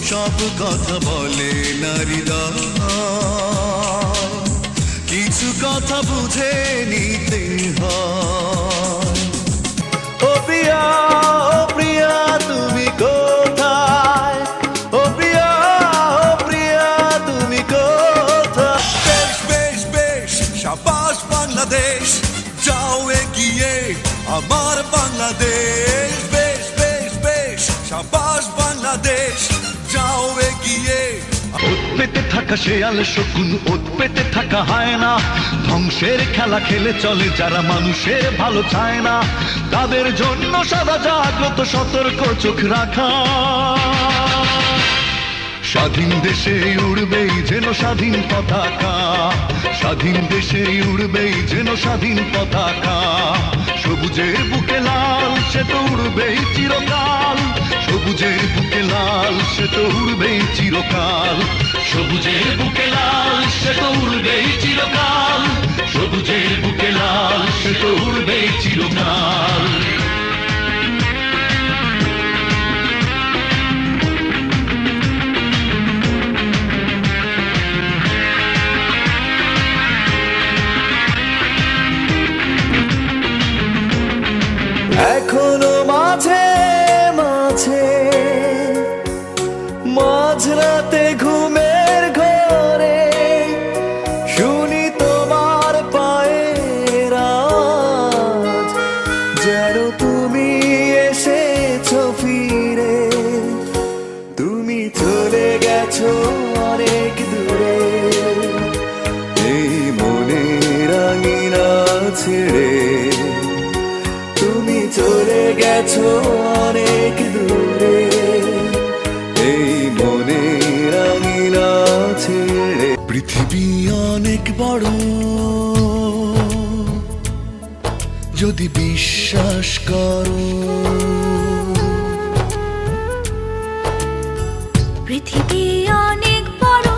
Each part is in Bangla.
সব কথা বলে নারীদল, কিছু কথা বুঝে নিতে হয়। ও প্রিয়া, ও প্রিয়া তুমি কোথায়? ও প্রিয়া, ও প্রিয়া তুমি কোথায়? বেশ বেশ বেশ, শাবাশ বাংলাদেশ, যাও এগিয়ে আমার বাংলাদেশ। বেশ বেশ বেশ, শাবাশ বাংলাদেশ, যাও এগিয়ে। ওত পেতে থাকা শেয়াল শকুন, ওত পেতে থাকা হায় না, ধ্বংসের খেলা খেলে চলে যারা মানুষের ভালো চায় না, তাদের জন্য সদা জাগ্রত সতর্ক চোখ রাখা। স্বাধীন দেশে উড়বেই যেন স্বাধীন পতাকা, স্বাধীন দেশে উড়বেই যেন স্বাধীন পতাকা। সবুজের বুকে লাল সে তো উড়বেই চিরকাল, সবুজের বুকে লাল সে তো উড়বেই চিরকাল, সবুজের বুকে লাল সে তো উড়বেই চিরকাল, সবুজের বুকে লাল সে তো উড়বেই চিরকাল। এখনো মাঝে মাঝে মাঝরাতে ঘুমের ঘরে শুনি তোমার পায়ের আওয়াজ, যেন তুমি এসেছো ফিরে। তুমি চলে গেছো অনেক দূরে, এই মনের আঙিনা ছেড়ে। তুমি চলে গেছো অনেক দূরে, এই মনের আঙিনা ছেড়ে। পৃথিবী অনেক বড় যদি বিশ্বাস করো, পৃথিবী অনেক বড়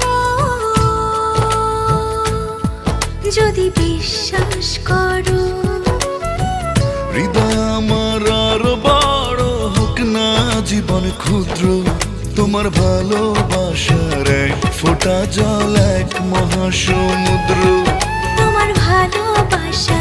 যদি বিশ্বাস করো। হৃদয় আমার আরো বড় হোক না জীবন ক্ষুদ্র, তোমার ভালোবাসার এক ফোঁটা জল এক মহাসমুদ্র। তোমার ভালোবাসা